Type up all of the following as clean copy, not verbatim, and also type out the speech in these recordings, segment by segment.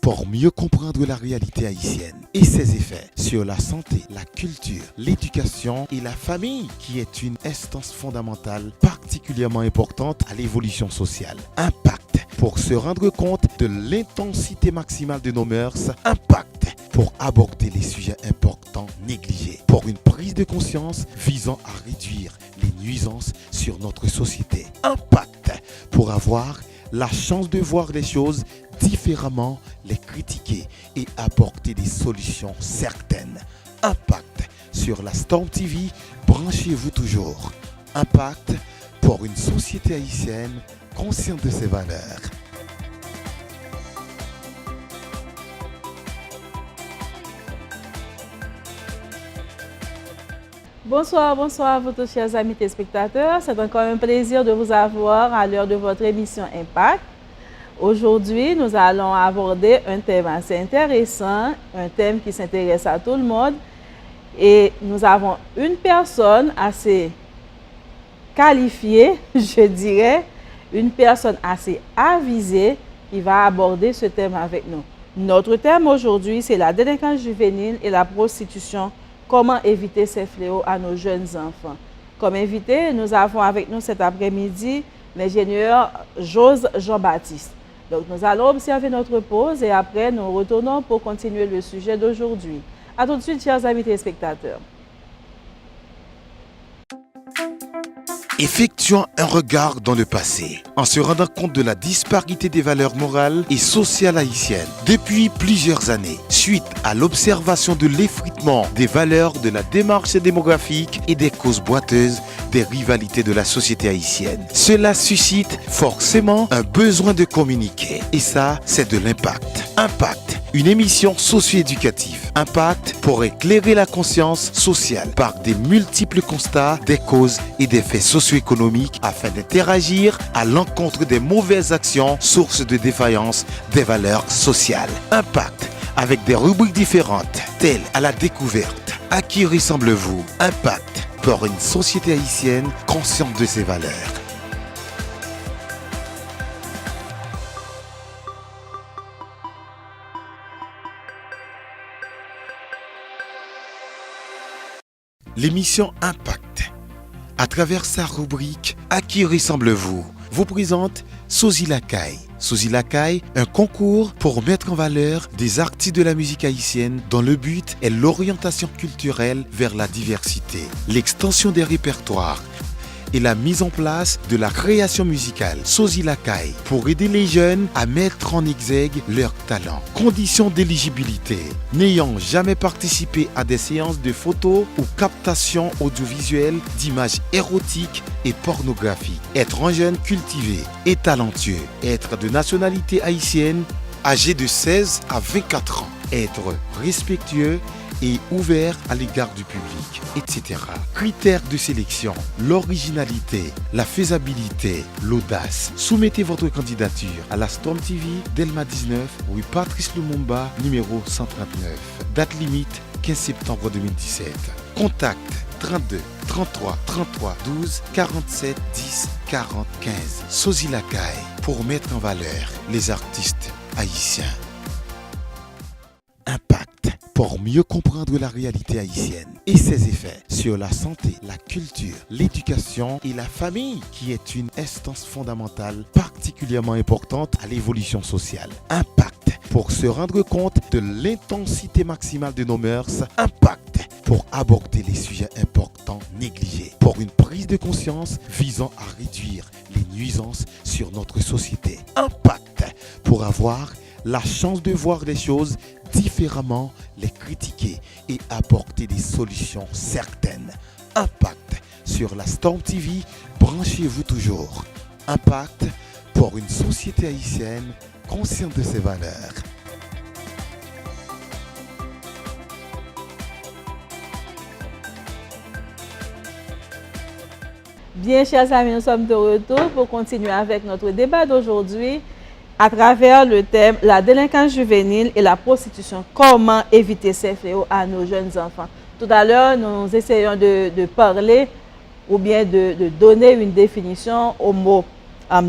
pour mieux comprendre la réalité haïtienne et ses effets sur la santé, la culture, l'éducation et la famille, qui est une instance fondamentale particulièrement importante à l'évolution sociale. Impact pour se rendre compte de l'intensité maximale de nos mœurs. Impact pour aborder les sujets importants négligés. Pour une prise de conscience visant à réduire les nuisances sur notre société. Impact pour avoir la chance de voir les choses différemment, les critiquer et apporter des solutions certaines. Impact sur la Storm TV, branchez-vous toujours. Impact pour une société haïtienne consciente de ses valeurs. Bonsoir, bonsoir à vous tous, chers amis téléspectateurs. C'est encore un plaisir de vous avoir à l'heure de votre émission Impact. Aujourd'hui, nous allons aborder un thème assez intéressant, un thème qui s'intéresse à tout le monde. Et nous avons une personne assez qualifiée, je dirais, une personne assez avisée qui va aborder ce thème avec nous. Notre thème aujourd'hui, c'est la délinquance juvénile et la prostitution. Comment éviter ces fléaux à nos jeunes enfants? Comme invité, nous avons avec nous cet après-midi l'ingénieur Jose Jean-Baptiste. Donc, nous allons observer notre pause et après, nous retournons pour continuer le sujet d'aujourd'hui. À tout de suite, chers amis téléspectateurs. Effectuant un regard dans le passé, en se rendant compte de la disparité des valeurs morales et sociales haïtiennes depuis plusieurs années, suite à l'observation de l'effritement des valeurs de la démarche démographique et des causes boiteuses des rivalités de la société haïtienne. Cela suscite forcément un besoin de communiquer. Et ça, c'est de l'impact. Impact, une émission socio-éducative. Impact pour éclairer la conscience sociale par des multiples constats, des causes et des faits socio-économiques afin d'interagir à l'encontre des mauvaises actions, sources de défaillance des valeurs sociales. Impact, avec des rubriques différentes, telles à la découverte. À qui ressemblez-vous? Impact pour une société haïtienne consciente de ses valeurs. L'émission Impact, à travers sa rubrique À qui ressemblez-vous, vous présente Sosie Lacaille. Sosie Lacaille, un concours pour mettre en valeur des artistes de la musique haïtienne dont le but est l'orientation culturelle vers la diversité, l'extension des répertoires et la mise en place de la création musicale. Sosie Lacaille, pour aider les jeunes à mettre en exergue leurs talents. Conditions d'éligibilité: n'ayant jamais participé à des séances de photos ou captation audiovisuelle d'images érotiques et pornographiques. Être un jeune cultivé et talentueux. Être de nationalité haïtienne, âgé de 16 à 24 ans. Être respectueux et ouvert à l'égard du public, etc. Critères de sélection: l'originalité, la faisabilité, l'audace. Soumettez votre candidature à la Storm TV, Delma 19, rue Patrice Lumumba, numéro 139. Date limite 15 septembre 2017. Contact 32 33 33 12 47 10 40 15. Sosie Lacaille, pour mettre en valeur les artistes haïtiens. Impact pour mieux comprendre la réalité haïtienne et ses effets sur la santé, la culture, l'éducation et la famille, qui est une instance fondamentale particulièrement importante à l'évolution sociale. Impact pour se rendre compte de l'intensité maximale de nos mœurs. Impact pour aborder les sujets importants négligés. Pour une prise de conscience visant à réduire les nuisances sur notre société. Impact pour avoir la chance de voir les choses différemment, les critiquer et apporter des solutions certaines. Impact sur la Storm TV, branchez-vous toujours. Impact pour une société haïtienne consciente de ses valeurs. Bien, chers amis, nous sommes de retour pour continuer avec notre débat d'aujourd'hui à travers le thème « La délinquance juvénile et la prostitution. Comment éviter ces fléaux à nos jeunes enfants ?» Tout à l'heure, nous essayons de parler ou bien de donner une définition au mot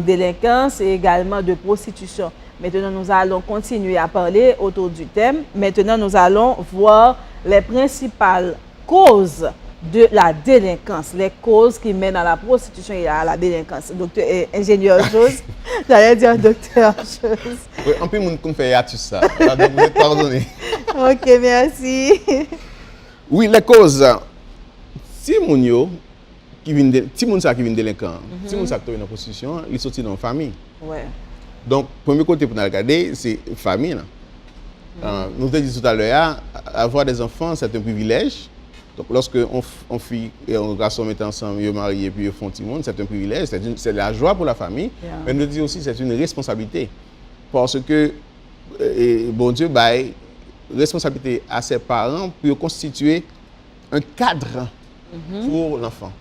délinquance et également de prostitution. Maintenant, nous allons continuer à parler autour du thème. Maintenant, nous allons voir les principales causes de la délinquance, les causes qui mènent à la prostitution et à la délinquance. Docteur, ingénieur Chose, j'allais dire docteur Chose. Oui, un peu de monde fait tout ça. Donc, vous êtes pardonné. Ok, merci. Oui, les causes. Si mon qui vient délinquant, si mon qui dans la prostitution, il sortit dans la famille. Ouais. Donc, premier côté pour nous regarder, c'est famille. Nous avons dit tout à l'heure, avoir des enfants, c'est un privilège. Donc, lorsque on fille et un garçon mettent ensemble, ils mariés et puis ils font petit monde, c'est un privilège, c'est la joie pour la famille. Yeah. Mais nous disons aussi c'est une responsabilité. Parce que, bon Dieu, responsabilité à ses parents pour constituer un cadre pour l'enfant.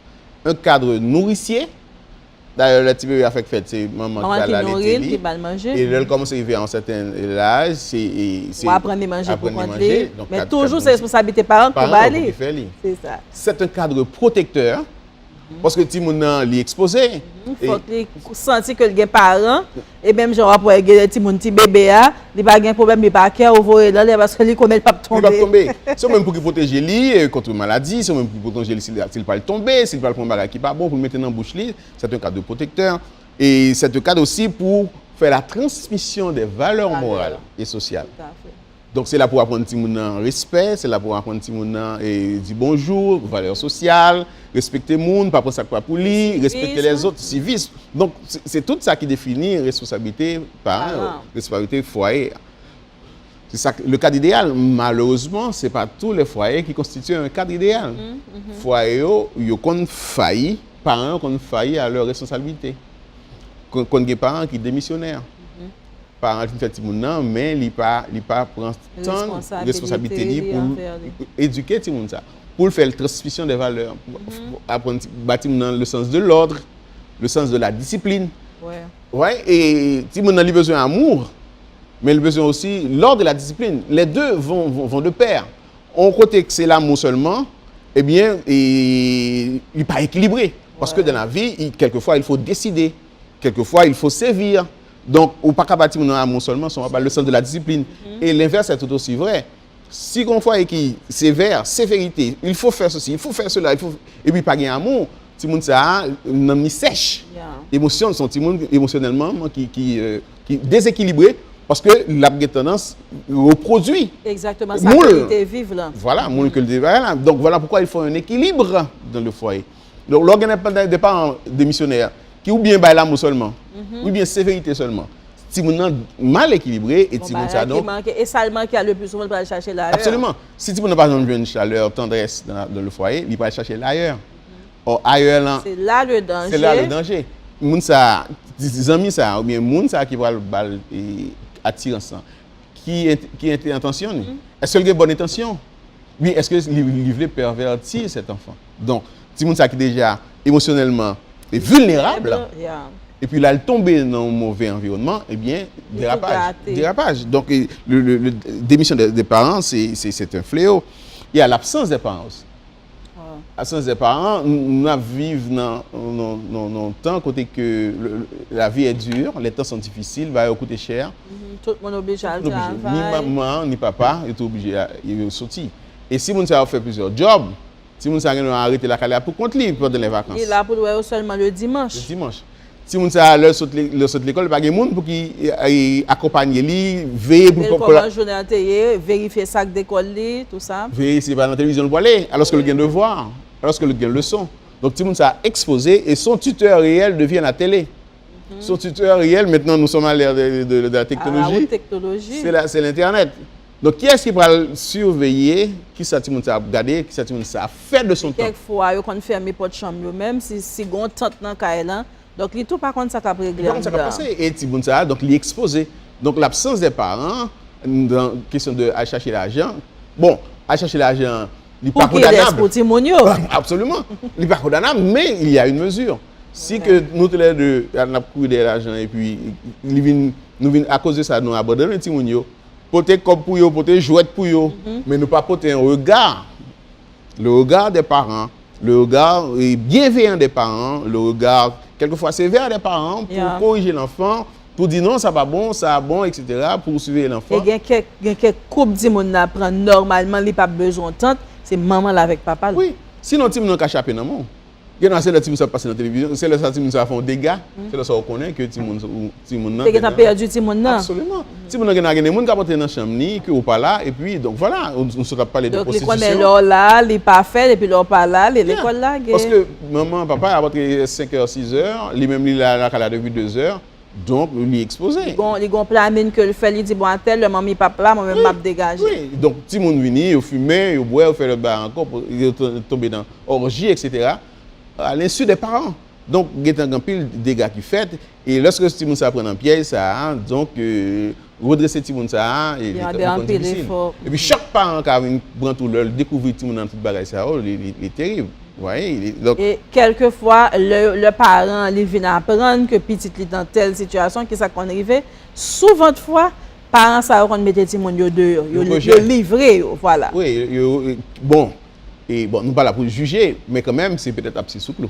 Un cadre nourricier. D'ailleurs, le petit bébé a fait c'est maman qui va l'allaiter. Et là, elle commence à arriver à un certain âge, on apprend à manger pour manger. Mais toujours, c'est responsabilité parents pour aller. C'est ça. C'est un cadre protecteur. Parce que si mon est exposé. Il faut qu'il sente que les parents, et même genre pour les petits bébés, il n'y a pas de problème, il n'y a pas de problème, parce que les ne pas tomber. C'est même pour protéger lui contre maladie, c'est même pour protéger s'il ne va pas tomber, s'il ne va pas tomber qui n'est pas bon, pour le mettre dans la bouche, c'est un cadre protecteur. Et c'est un cadre aussi pour faire la transmission des valeurs morales et sociales. Donc c'est là pour apprendre le respect, c'est là pour apprendre et dire bonjour, valeurs sociales, respecter le monde, pas prendre ça pour lui, respecter les autres, civisme. Donc c'est tout ça qui définit responsabilité parents, responsabilité foyer. C'est ça le cadre idéal. Malheureusement, c'est pas tous les foyers qui constituent un cadre idéal. Foyer ils ont failli, parents ont failli à leur responsabilité. Quand des parents qui démissionnaires. Parents qui fait petit monde mais il pas prend tant responsabilité pour éduquer tout monde ça pour faire la transmission des valeurs pour apprendre bâtir le sens de l'ordre, le sens de la discipline. Ouais, et tout monde a besoin d'amour mais le besoin aussi l'ordre et la discipline. Les deux vont de pair. On côté que c'est l'amour seulement, eh bien il n'est pas équilibré parce que dans la vie, quelquefois il faut décider, quelquefois il faut sévir. Donc, ou pas qu'à bâtir mon amour seulement, on va le sens de la discipline. Et l'inverse est tout aussi vrai. Si on voit qui sévère, sévérité, il faut faire ceci, il faut faire cela, et puis pas gagner amour, tout le monde ça, un sèche. Émotions sont émotionnellement qui déséquilibré parce que la tendance reproduit. Exactement, ça qualité vive là. Voilà, donc voilà pourquoi il faut un équilibre dans le foyer. Donc, l'organisation des parents démissionnaires qui ou bien l'amour seulement, ou bien sévérité seulement. Si vous êtes mal équilibré et si vous êtes donc et ça le manque le plus souvent pour aller chercher l'ailleurs. Absolument. Si vous n'avez pas une chaleur, tendresse dans le foyer, il va aller chercher l'ailleurs. Or ailleurs là, c'est là le danger. C'est là le danger. Moun ça, des amis ça ou bien moun ça qui va le bal et attirer ça. Qui est intentionné. Est-ce qu'il a bonne intention? Oui, est-ce que il veut pervertir cet enfant? Donc, si moun ça qui déjà émotionnellement est vulnérable. Et puis là, elle tombe dans un mauvais environnement, eh bien, dérapage. Donc, le démission des parents, c'est un fléau. Il y a l'absence des parents aussi. L'absence des parents, nous vivons dans un temps côté que la vie est dure, les temps sont difficiles, va coûter cher. Tout le monde est obligé à travailler. Ni maman, ni papa, est obligé à sortir. Et si on a fait plusieurs jobs, si on a arrêté la carrière pour compte libre pendant les vacances. Il est là pour le seulement le dimanche. Le dimanche. Si on a le saut de l'école, il n'y a pas de monde pour qui accompagne lui, veiller pour comment journée à vérifier sac d'école tout ça. Vérifier si pas dans la télévision le aller, alors que le gain de voir, alors que le gain le son. Donc tout le monde s'est exposé et son tuteur réel devient la télé. Son tuteur réel, maintenant nous sommes à l'ère de la technologie. C'est l'internet. Donc qui est-ce qui va surveiller qui ça tout le monde a regardé, qui ça tout le monde a fait de son temps. Quelquefois yo kon fermer porte chambre même si gon tante dans caille. Donc, il tout par contre, ça a réglé. Donc, ça a passé. Et Tibounsa, donc, il est exposé. Donc, l'absence des parents, dans la question de aller chercher l'argent. Bon, aller chercher l'argent, il n'est pas condamnable. Absolument. Il n'est pas condamnable, mais il y a une mesure. Si que nous, tous les deux, on a couru de l'argent et puis, nous venons à cause de ça, nous abandonnons les Timounio, porter comme pour eux, porter jouet pour eux, mais nous pas porter un regard. Le regard des parents, le regard bienveillant des parents, le regard quelquefois sévère des parents pour corriger l'enfant, pour dire non, ça pas bon, ça bon, etc., pour suivre l'enfant. Et il y a quelques couples qui prennent normalement, ils pas besoin de tante, c'est maman là avec papa. Oui, sinon, tu n'as qu'à échapper dans le monde. C'est le type qui passe dans la télévision, c'est le type qui fait un dégât, c'est le ça qu'on connaît que tu m'as c'est que tu as perdu tu m'as. Absolument. Tu m'as gagné des gens qui porté dans la chambre que ou pas là et puis donc voilà, on se tape pas les de prostitution. Donc les connaît là, les pas fait et puis leur pas là, l'école là. Parce que maman papa a porté 5h 6h, lui même il là depuis 2h. Donc, il est exposé. Il y a un planning que le fait, il dit, bon, tel, le maman, papa, moi-même, m'a dégagé. Oui, donc, si mon vini, il fume, il boit, il fait le bar encore, il tombe dans orgie, etc. À l'insu des parents. Donc, il y a un pile de dégâts qui fait. Et lorsque Timon ça prend un piège, ça, donc, redresser Timon ça, et difficile. Et puis, chaque parent qui prend tout l'heure, découvrir Timon dans toute bagaille, ça, il est terrible. Ouais, donc... Et quelquefois, le parent il vient apprendre que petit est dans telle situation, que ça qu'on arrive. Souvent de fois, parents ça vont mettre petit monde dehors, le livrer, voilà. Oui, bon, et bon, nous pas là pour juger, mais quand même c'est peut-être un petit souple.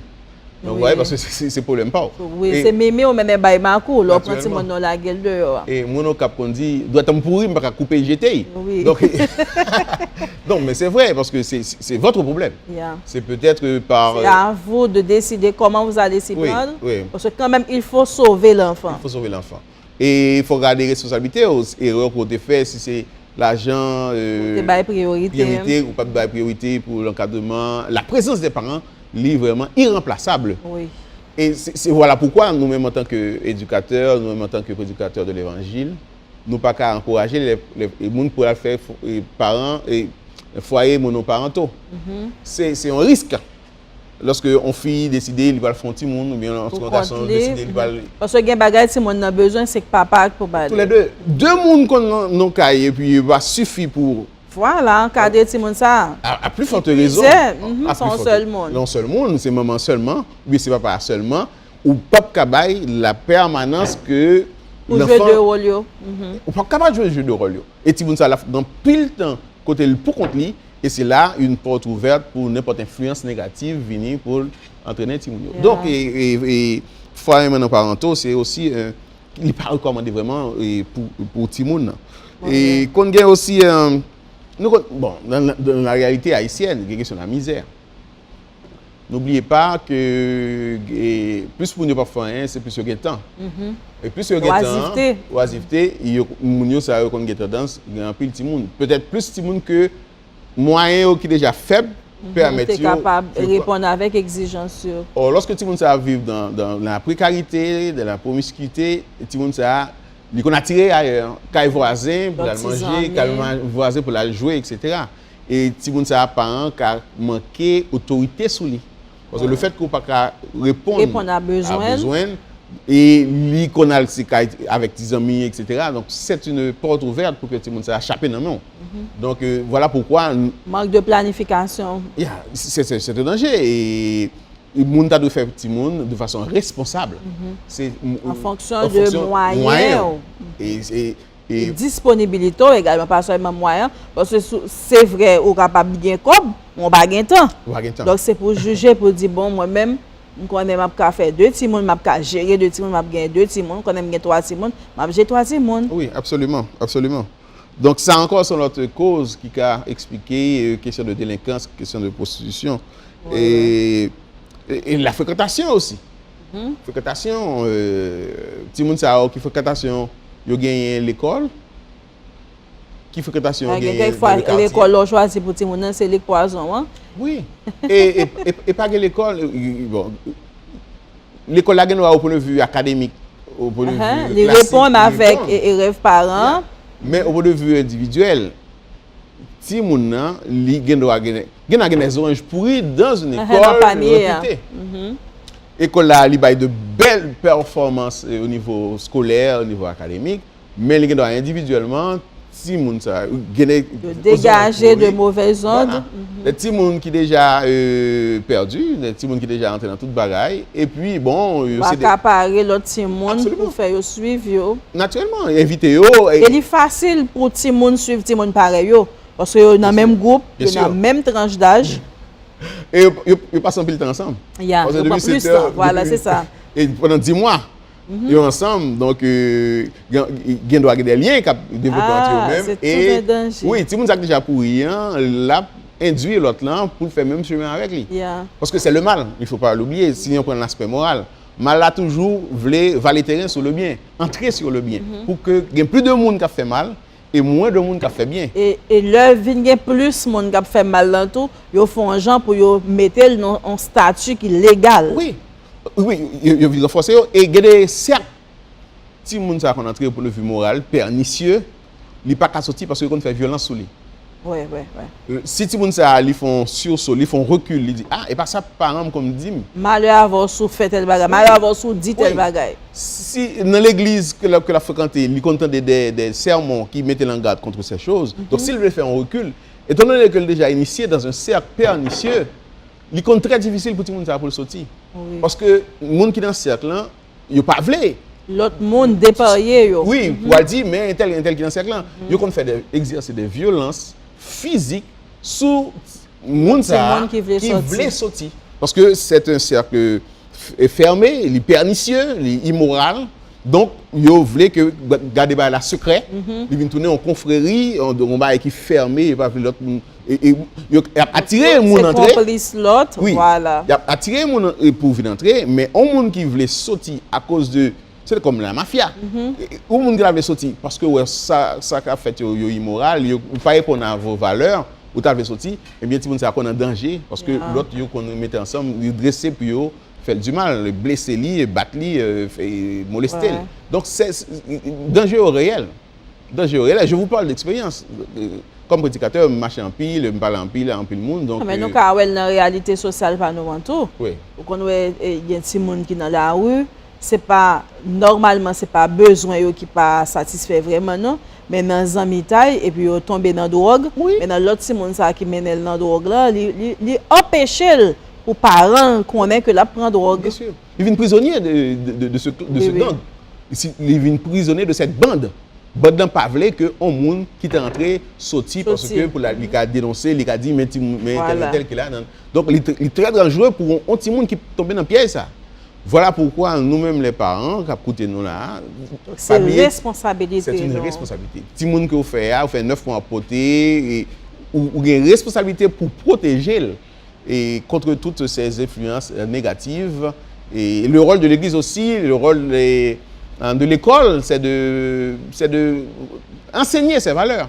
Donc oui. Voyez, parce que c'est problème pas. Oui, c'est mémé ou même bail marco, là prend petit monde dans la gueule dehors. Et mon cap qu'on dit doit être pourri pas couper jeter. Oui. Donc non, mais c'est vrai parce que c'est votre problème. Yeah. C'est peut-être par c'est à vous de décider comment vous allez s'y prendre. Oui. Parce que quand même il faut sauver l'enfant. Il faut sauver l'enfant. Et il faut garder les responsabilités aux erreurs qu'on a fait si c'est l'argent priorité ou pas de priorité pour l'encadrement, la présence des parents est vraiment irremplaçable. Oui. Et c'est voilà pourquoi nous-mêmes en tant qu'éducateurs, nous-mêmes en tant que prédicateurs de l'évangile, nous pas qu'à encourager les gens pour faire les parents et foyers monoparentaux. C'est un risque. Lorsque une fille décide il va le faire un petit monde ou bien lorsqu'un garçon décide il va parce que gen bagay si monde a besoin c'est que papa pour baler. Tous les deux monde qu'on non caille et puis il va suffire pour voilà encadrer petit monde ça. À plus forte raison. Son seul monde. Non seul monde, c'est maman seulement, oui c'est papa seulement ou papa cabaye la permanence que l'enfant jouer de rôle. Ou pas capable de jouer jeu de rôle. Et petit monde ça dans pile temps côté le pour contre lui. Et c'est là une porte ouverte pour n'importe influence négative venir pour entraîner Timoun. Yeah. Donc, foyer monoparentaux, c'est aussi, il n'est pas recommandé vraiment pour Timoun. Okay. Et qu'on gagne aussi, bon, dans la réalité haïtienne, il y a question de la misère. N'oubliez pas que plus pour ne pas faire, c'est plus de temps. Et plus de temps, oisiveté, il y a tendance à pile Timoun. Peut-être plus Timoun que moyen qui déjà faible permettent de capable de répondre avec exigence. Or, lorsque tout le monde vivre dans la précarité, dans la promiscuité, tout le monde il qu'on a tiré ailleurs, quand voisin pour aller manger, quand voisin pour aller jouer, etc. Et tout le monde a parents qui a manqué autorité sur lui. Parce que le fait qu'on ne peut pas répondre à besoin et lui qu'on a avec des amis, etc. Donc c'est une porte ouverte pour que tout le monde s'échappe dans le monde. Donc voilà pourquoi. Manque de planification. Yeah, c'est un danger. Et le monde doit faire petit monde de façon responsable. C'est en fonction de moyens. Et disponibilité également, pas seulement moyens. Parce que c'est vrai, on est capable de bien comme, on n'a pas de temps. Donc c'est pour juger, pour dire, bon, moi-même, je vais faire 2 petits monde, je vais gérer 2 petits monde, je vais gagner 2 petits monde, je vais gagner 3 petits monde, je vais gérer 3 petits monde. Oui, absolument, absolument. Donc ça encore sur notre cause qui a expliqué question de délinquance, question de prostitution et la fréquentation aussi. Fréquentation, petit monde ça qui fréquentation, il gagne l'école. Qui fréquentation l'école on choisit pour petit monde c'est les poisons hein. Oui. et pas l'école bon l'école là gagne au point de vue académique au point de vue les répondent avec rêve parents mais au point de vue individuel si mon nan li gagne des oranges pourries dans une école réputée. École là li bail de belles performances au niveau scolaire au niveau académique mais li gagne individuellement si moun ça dégager de mauvaises ondes les petits moun qui déjà perdu les petits moun qui déjà entré dans toute bagaille et puis bon c'est accaparer l'autre petit monde pour faire suivre yo naturellement inviter yo et il est facile pour petit monde suivre petit monde pareil yo parce que dans même groupe dans même tranche d'âge et ils passent un peu de temps ensemble plus voilà c'est ça et pendant 10 mois Yo ensemble, donc, gen doit des liens qui développent entre eux-mêmes. C'est tout un danger. Oui, si vous avez déjà pour rien, là, induire l'autre là pour faire même chemin avec lui. Yeah. Parce que c'est le mal, il ne faut pas l'oublier, si on prend l'aspect moral. Mal a toujours voulu valer terrain sur le bien, entrer sur le bien, pour que il y ait plus de monde qui fait mal et moins de monde qui fait bien. Et là, il y a plus de monde qui fait mal dans tout, ils font un genre pour mettre en statut qui est légal. Oui, ils ont renforcé. Et il y a des certes, si les gens sont entrés pour le vue moral, pernicieux, ils ne sont pas sortir parce qu'ils fait violence sur lui. Oui. Si les gens font sursaut, ils font recul, ils disent ah, et pas ça, parents comme dit. Malheur avoir sous fait tel bagage, malheur avoir sous dit tel bagage. Si dans l'église que la fréquenté, il entend des sermons qui mettaient en garde contre ces choses, donc s'il veut faire un recul, étant donné qu'il est déjà initié dans un cercle pernicieux, il est très difficile pour tout le monde pour le sortir. Oui. Parce que les gens qui sont dans ce cercle-là, ils ne pas voulu. L'autre monde dépareillé. Oui, pour dire, mais un tel qui est dans ce cercle-là, ils ont fait exercer des violences physiques sur les gens qui voulaient sortir. Parce que c'est un cercle fermé, il est pernicieux, il est immoral. Donc, ils voulaient que garder la secret, ils viennent tourner en confrérie, en bail qui fermé, et pas l'autre. Et attirer les gens d'entrer. Oui, voilà. Il a attiré les gens pour venir entrer, mais un monde qui voulait sortir à cause de. C'est comme la mafia. Ou monde qui voulait sortir parce que ouais, ça a fait immoral, il ne pas répondre à vos valeurs, ou tu avais sorti, et bien tout le monde est en danger parce que l'autre qu'on mettait ensemble, ils dressaient pour faire du mal, blesser lui, battre lui, molester. Donc c'est danger réel. Danger réel. Je vous parle d'expérience. Comme prédicateur, je marche en pile, je parle en pile monde. Donc, mais nous, quand on est dans la réalité sociale, pas nous tout. Oui. Quand il y a des gens qui sont dans la rue, normalement, ce n'est pas besoin qui pas satisfait vraiment, non. Mais dans les amis et puis ils tombent dans la drogue. Oui. Mais dans l'autre monde qui mène dans la drogue, là, il empêche aux parents connaissent que la prend drogue. Bien sûr. Ils viennent prisonniers de ce gang. Ils viennent prisonniers de cette bande. Bande n'a pas voulu que un monde qui est entré sorti parce que pour il a dénoncé, il a dit mais tel qu'il a. Donc il est très dangereux pour un petit monde qui tombe dans le piège ça. Voilà pourquoi nous-mêmes les parents qui écoutent nous là, c'est une responsabilité. C'est une responsabilité. Petit monde que vous faites 9 mois à porter ou une responsabilité pour protéger et contre toutes ces influences négatives. Et le rôle de l'Église aussi, le rôle de l'école, c'est de enseigner ces valeurs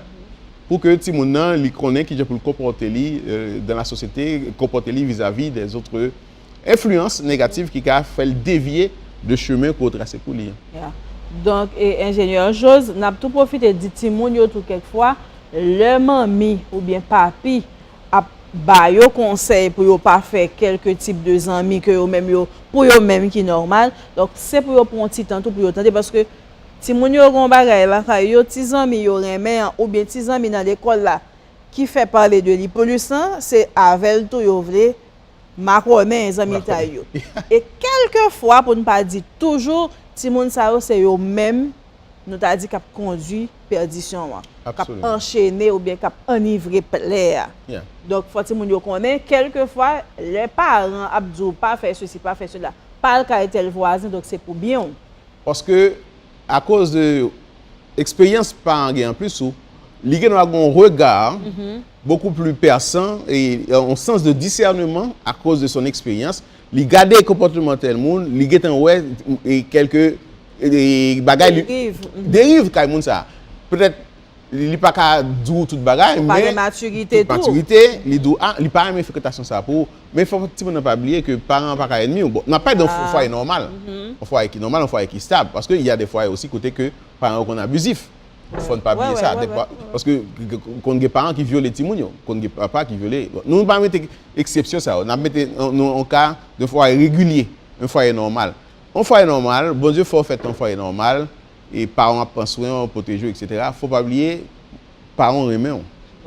pour que tout le monde connaisse qui peut comporter dans la société, comporter vis-à-vis des autres influences négatives qui a fait dévier de chemin qu'on tracé pour lui. Yeah. Donc, ingénieur Jose, n'a tout profité de tout le monde tout quelquefois, le mamie ou bien papi a ba yo conseil pour yo pas faire quelques types de amis que yo même yo pour yo même qui normal. Donc c'est pour yo prendre un petit temps tout pour yo tenter parce que ti moun yo gon bagay la yo ti amis yo remet ou bien ti amis dans l'école là qui fait parler de l'hypollution, c'est avec tout yo vle makonè amis ta yo. Et quelquefois pour ne pas dire toujours ti moun sa yo c'est yo même nous t'a dit qu'a conduit perdition qu'a enchaîné ou bien qu'a enivré plaire. Yeah. Donc faut que moun yo connaît quelquefois les parents abdou pas faire ceci pas faire cela pas le tel voisin donc c'est pour bien. Parce que à cause de expérience par en plus ou li gen un regard beaucoup plus perçant et un sens de discernement à cause de son expérience, li garder comportemental monde, li gen ouais et quelques bagaille dérive kay moun ça. Peut-être il pas ka dou toute bagaille mais maturité tout. Maturité, il dou il pas aimer fréquentation ça pour mais faut ne pas oublier que parents pas ka ennemi bon, n'a pas d'un foyer normal. Un foyer qui normal, un foyer qui stable parce que il y a des foyers aussi côté que parents qu'on abusif. Il faut ne pas oublier ça parce que qu'on des parents qui violent les petits moun, qu'on des papa qui violent. Nous pas mettre exception ça, on mettre en cas de foyer régulier, un foyer normal. Un foyer normal, bon Dieu faut faire un foyer normal et parents prennent soin, protéger etc. Faut pas oublier parents remet.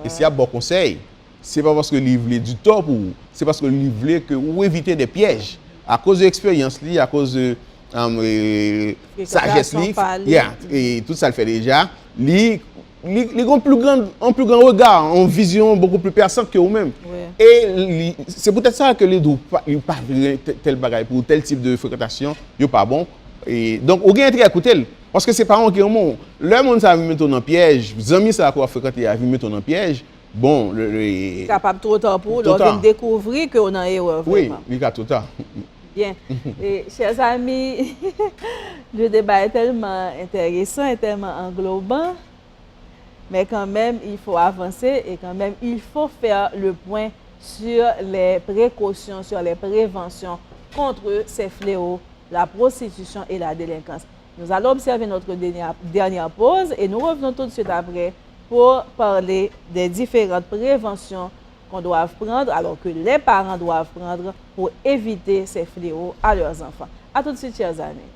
Et s'il y a bon conseil, c'est pas parce que ils voulaient du tort pour vous, c'est parce que ils voulaient que vous éviter des pièges à cause de l'expérience li, à cause de sagesse li, et tout ça le fait déjà. Li ont un plus grand regard, une vision beaucoup plus perçante que vous-même. Ouais. Et c'est peut-être ça que les doux pas tel bagage pour tel type de fréquentation, yo pas bon Et donc, on a intérêt à écouter. Parce que c'est pas un qui est un monde. Le monde, ça va mettre en piège. Les amis, ça va fréquenter, ça va mettre en piège. Bon, capable trop tard pour Trop tard. découvrir qu'on a erreur. oui, Vraiment. il y a tout ça. Bien. Et, chers amis, le débat est tellement intéressant et tellement englobant, mais quand même, il faut avancer et quand même, il faut faire le point sur les précautions, sur les préventions contre ces fléaux, la prostitution et la délinquance. Nous allons observer notre dernière pause et nous revenons tout de suite après pour parler des différentes préventions qu'on doit prendre, alors que les parents doivent prendre pour éviter ces fléaux à leurs enfants. À tout de suite, chers amis.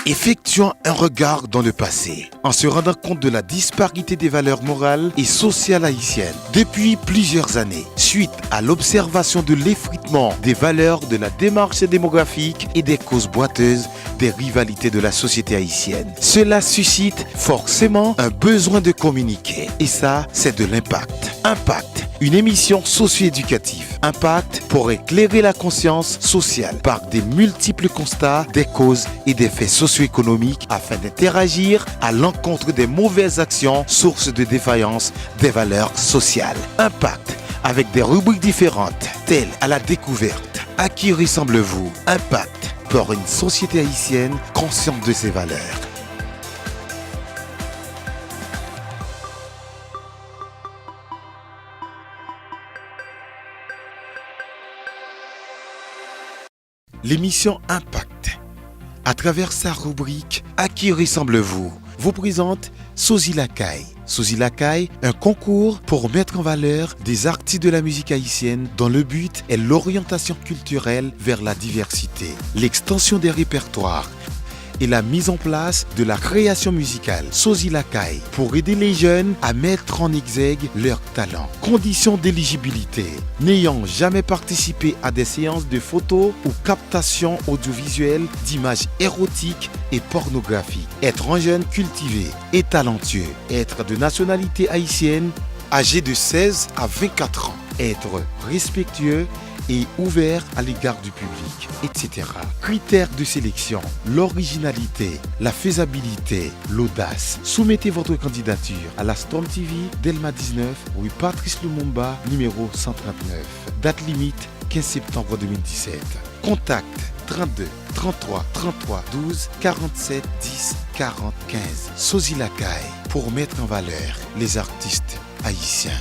Effectuons un regard dans le passé, en se rendant compte de la disparité des valeurs morales et sociales haïtiennes depuis plusieurs années, suite à l'observation de l'effritement des valeurs de la démarche démographique et des causes boiteuses des rivalités de la société haïtienne. Cela suscite forcément un besoin de communiquer, et ça, c'est de l'impact. Impact, une émission socio-éducative. Impact pour éclairer la conscience sociale par des multiples constats, des causes et des faits socio-économiques afin d'interagir à l'encontre des mauvaises actions, sources de défaillance des valeurs sociales. Impact avec des rubriques différentes telles à la découverte. À qui ressemblez-vous? Impact pour une société haïtienne consciente de ses valeurs. L'émission Impact, à travers sa rubrique « À qui ressemblez-vous ?», vous présente Sosie Lacaille. Sosie Lacaille, un concours pour mettre en valeur des artistes de la musique haïtienne dont le but est l'orientation culturelle vers la diversité, l'extension des répertoires et la mise en place de la création musicale. Sosie Lacaille, pour aider les jeunes à mettre en exergue leur talent. Conditions d'éligibilité: n'ayant jamais participé à des séances de photos ou captation audiovisuelle d'images érotiques et pornographiques. Être un jeune cultivé et talentueux. Être de nationalité haïtienne, âgé de 16 à 24 ans. Être respectueux et ouvert à l'égard du public, etc. Critères de sélection: l'originalité, la faisabilité, l'audace. Soumettez votre candidature à la Storm TV, Delma 19, rue Patrice Lumumba, numéro 139. Date limite 15 septembre 2017. Contact 32 33 33 12 47 10 40 15. Sosie Lacaille, pour mettre en valeur les artistes haïtiens.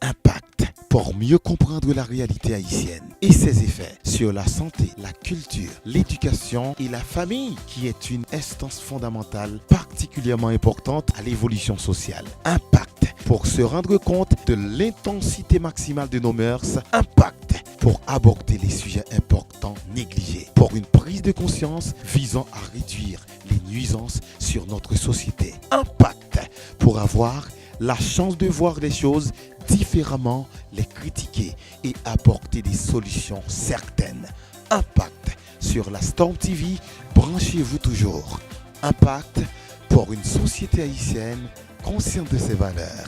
Impact, pour mieux comprendre la réalité haïtienne et ses effets sur la santé, la culture, l'éducation et la famille, qui est une instance fondamentale particulièrement importante à l'évolution sociale. Impact, pour se rendre compte de l'intensité maximale de nos mœurs. Impact, pour aborder les sujets importants négligés, pour une prise de conscience visant à réduire les nuisances sur notre société. Impact, pour avoir la chance de voir les choses différemment, les critiquer et apporter des solutions certaines. Impact sur la Storm TV, branchez-vous toujours. Impact pour une société haïtienne consciente de ses valeurs.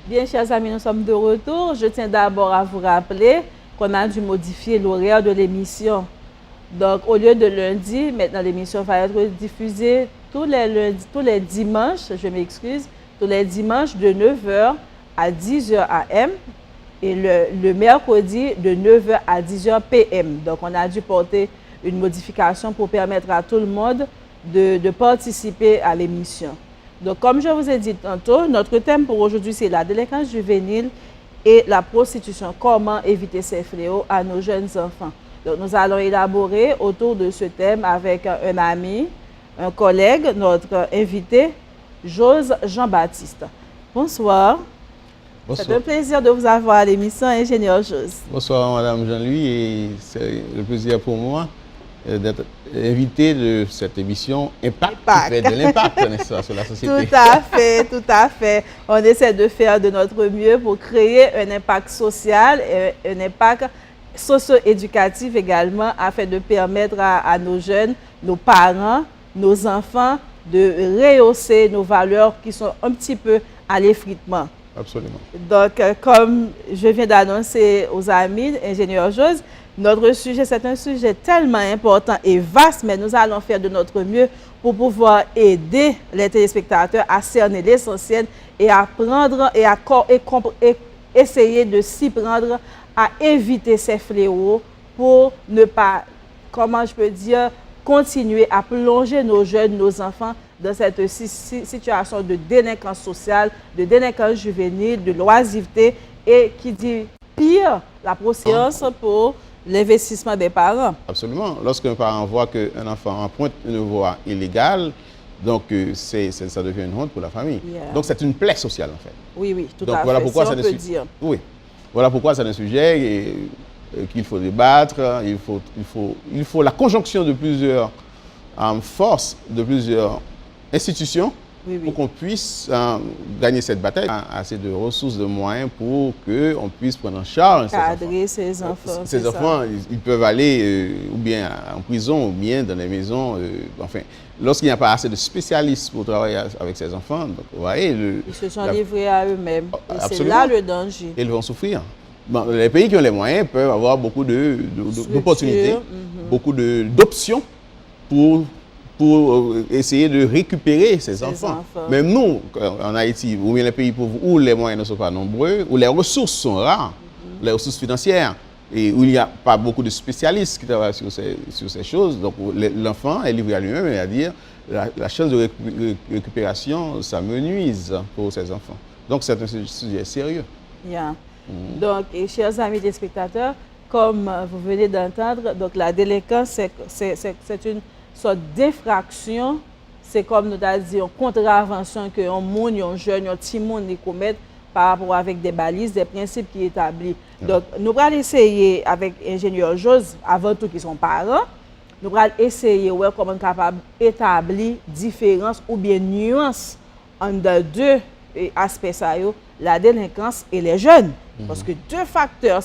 Bien, chers amis, nous sommes de retour. Je tiens d'abord à vous rappeler qu'on a dû modifier l'horaire de l'émission. Donc, au lieu de lundi, maintenant l'émission va être diffusée tous les dimanches, je m'excuse, tous les dimanches de 9h à 10h AM et le mercredi de 9h à 10h PM. Donc, on a dû porter une modification pour permettre à tout le monde de participer à l'émission. Donc, comme je vous ai dit tantôt, notre thème pour aujourd'hui, c'est la délinquance juvénile et la prostitution. Comment éviter ces fléaux à nos jeunes enfants. Donc, nous allons élaborer autour de ce thème avec un ami, un collègue, notre invité, Jose Jean-Baptiste. Bonsoir. Bonsoir. C'est un plaisir de vous avoir à l'émission, ingénieur Jose. Bonsoir, Madame Jean-Louis, et c'est le plaisir pour moi d'être invité de cette émission Impact. Qui fait de l'impact, n'est-ce pas, sur la société. Tout à fait, tout à fait. On essaie de faire de notre mieux pour créer un impact social et un impact socio-éducatif également, afin de permettre à nos jeunes, nos parents, nos enfants de rehausser nos valeurs qui sont un petit peu à l'effritement. Absolument. Donc, comme je viens d'annoncer aux amis, ingénieur Jose, notre sujet, c'est un sujet tellement important et vaste, mais nous allons faire de notre mieux pour pouvoir aider les téléspectateurs à cerner l'essentiel et à prendre et essayer de s'y prendre à éviter ces fléaux pour ne pas, comment je peux dire, continuer à plonger nos jeunes, nos enfants dans cette situation de délinquance sociale, de délinquance juvénile, de l'oisiveté et qui dit pire, la procédure pour l'investissement des parents. Absolument. Lorsqu'un parent voit qu'un enfant emprunte une voie illégale, donc ça devient une honte pour la famille. Yeah. Donc c'est une plaie sociale en fait. Oui, oui, tout donc, à voilà fait, pourquoi si ça on peut dire. Oui. Voilà pourquoi c'est un sujet qu'il faut débattre. Il faut la conjonction de plusieurs forces, de plusieurs institutions, Oui, oui. pour qu'on puisse gagner cette bataille. Assez de ressources, de moyens pour qu'on puisse prendre en charge Cadrer ces enfants. Ces enfants, ils peuvent aller ou bien en prison ou bien dans les maisons. Enfin, lorsqu'il n'y a pas assez de spécialistes pour travailler avec ces enfants, donc, vous voyez, ils se sont livrés à eux-mêmes. Et c'est là le danger. Et ils vont souffrir. Bon, les pays qui ont les moyens peuvent avoir beaucoup d'opportunités, beaucoup d'options pour essayer de récupérer ces enfants. Même nous, en Haïti, ou bien les pays pauvres où les moyens ne sont pas nombreux, où les ressources sont rares, les ressources financières, et où il n'y a pas beaucoup de spécialistes qui travaillent sur ces choses, donc l'enfant est livré à lui-même, c'est-à-dire la chance de récupération s'amenuise pour ces enfants. Donc c'est un sujet sérieux. Yeah. Donc, et chers amis téléspectateurs, comme vous venez d'entendre, donc la délinquance, c'est une sorte d'infraction. C'est comme nous avons dit, une contravention que un monde, un jeune, un petit monde commettent par rapport avec des balises, des principes qui sont établis. Donc, nous allons essayer avec l'ingénieur Jose, avant tout qui sont parents, nous allons essayer ouais, comment on est capable d'établir différence ou bien nuance entre deux aspects, la délinquance et les jeunes. Parce que deux facteurs,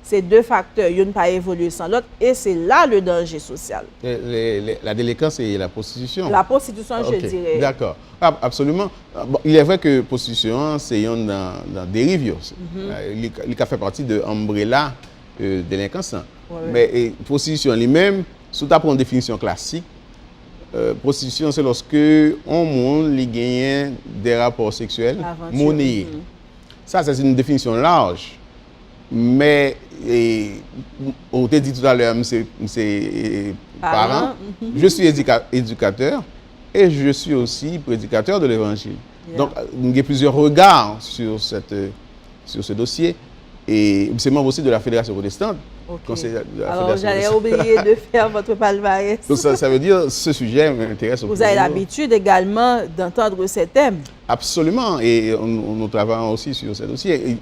c'est deux facteurs, ils ne pas évoluer sans l'autre, et c'est là le danger social. La délinquance et la prostitution. La prostitution, je dirais. D'accord. Absolument. Bon, il est vrai que la prostitution, c'est une dérive. Il fait partie de l'ombrella délinquance. Mais prostitution lui-même, sous ta une définition classique, prostitution, c'est lorsque on monde gagne des rapports sexuels monnayés. Ça, c'est une définition large. Mais, on t'a dit tout à l'heure, c'est parent. Je suis éducateur et je suis aussi prédicateur de l'évangile. Donc, il y a plusieurs regards sur ce dossier. Et c'est membre aussi de la Fédération protestante. Alors, j'allais oublier de faire votre palmarès. Donc, ça veut dire que ce sujet m'intéresse. Vous avez l'habitude également d'entendre ces thèmes. Absolument. Et nous travaillons aussi sur ce dossier.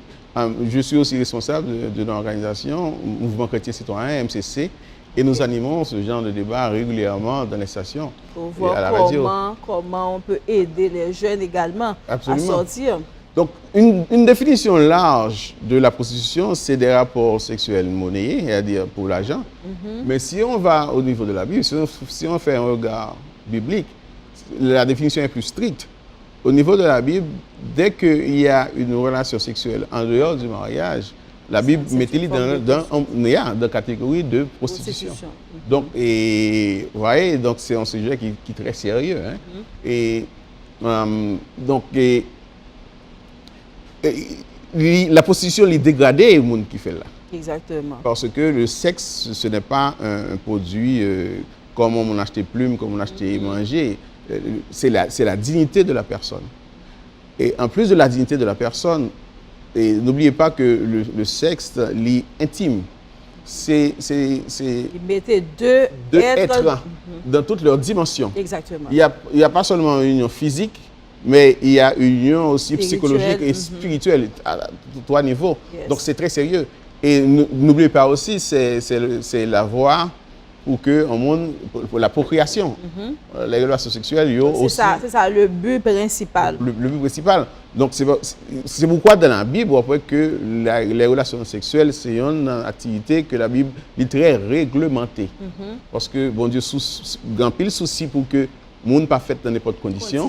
Je suis aussi responsable de l'organisation Mouvement Chrétien Citoyen, MCC. Et nous animons ce genre de débat régulièrement dans les stations. Pour voir comment on peut aider les jeunes également à sortir. Donc, une définition large de la prostitution, c'est des rapports sexuels monnayés, c'est-à-dire pour l'argent. Mais si on va au niveau de la Bible, si on fait un regard biblique, la définition est plus stricte. Au niveau de la Bible, dès qu'il y a une relation sexuelle en dehors du mariage, la Bible met-il dans la catégorie de prostitution. Donc, vous voyez, donc c'est un sujet qui est très sérieux. Et donc, la prostitution est dégradée au monde qui fait là. Exactement. Parce que le sexe, ce n'est pas un produit comme on achète plume, comme on achète manger. C'est la dignité de la personne. Et en plus de la dignité de la personne, n'oubliez pas que le sexe est intime. Il mettait deux êtres dans toutes leurs dimensions. Exactement. Il n'y a pas seulement une union physique, mais il y a une union aussi psychologique et spirituelle à trois niveaux. Donc c'est très sérieux. Et n'oubliez pas aussi, c'est la voie pour la procréation. Les relations sexuelles, c'est ça le but principal. Le but principal. Donc c'est pourquoi dans la Bible, on voit que les relations sexuelles, c'est une activité que la Bible est très réglementée. Parce que bon Dieu a un pile souci pour que le monde pas fait dans n'importe quelle condition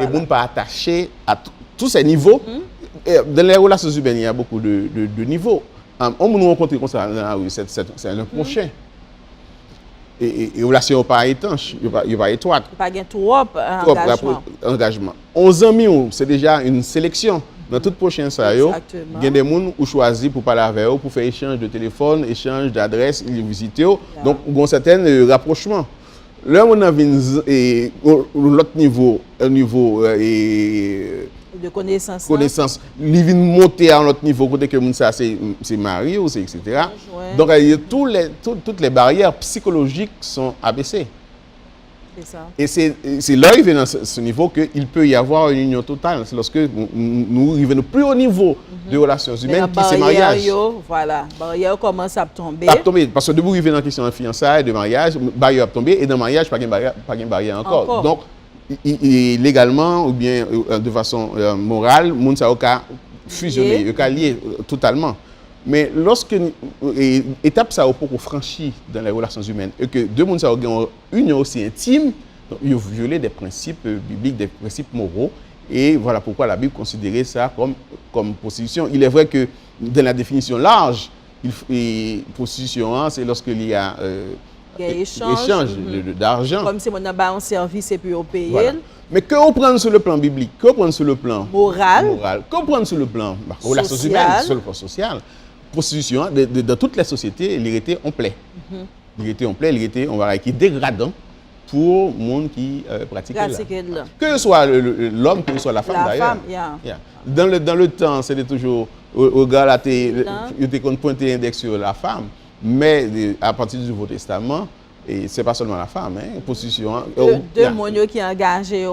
et le monde pas attaché à tous ces niveaux. Dans les relations humaines, il y a beaucoup de niveaux. On nous rencontre comme ça dans la rue, c'est un prochain. Et les relations ne sont pas étanches, ne sont pas étroites. Pas de trop engagement. 11 amis, c'est déjà une sélection. Dans toute prochaine ça, il y a des gens qui choisissent pour parler avec eux, pour faire échange de téléphone, échange d'adresse, ils visitent. Donc, il y a un certain rapprochement. Là, on a l'autre niveau, de connaissance. Ils viennent monter à un autre niveau, côté que c'est marié, etc. Donc, toutes les barrières psychologiques sont abaissées. C'est ça. Et c'est là qu'il vient dans ce niveau qu'il peut y avoir une union totale. C'est lorsque nous arrivons au plus haut niveau de relations humaines qui c'est mariage. Voilà, la barrière commence à tomber. Parce que debout, il vient dans la question de fiançailles, de mariage, la barrière a tombé et dans le mariage, pas de barrière encore. Donc, légalement ou bien de façon morale, le monde a fusionné, il a lié totalement. Mais lorsque étape ça pour franchir dans les relations humaines et que deux mondes ont une union aussi intime, ils ont violé des principes bibliques, des principes moraux, et voilà pourquoi la Bible considérait ça comme prostitution. Il est vrai que dans la définition large, prostitution, c'est lorsqu'il y a échange d'argent. Comme si on a un service et puis on paye. Voilà. Mais que on prend sur le plan biblique, que on prend sur le plan moral, que on prend sur le plan relations humaines, sur le plan social. Prostitution, dans toutes les sociétés, l'hérité on plaît. L'hérité on plaît, l'hérité on va qui est dégradant pour le monde qui pratique là. Que ce soit l'homme, que ce soit la femme d'ailleurs. Dans le temps, c'était toujours au gars là, il était pointé index sur la femme, mais à partir du Nouveau Testament, et c'est pas seulement la femme, prostitution. Deux monde qui engagé ils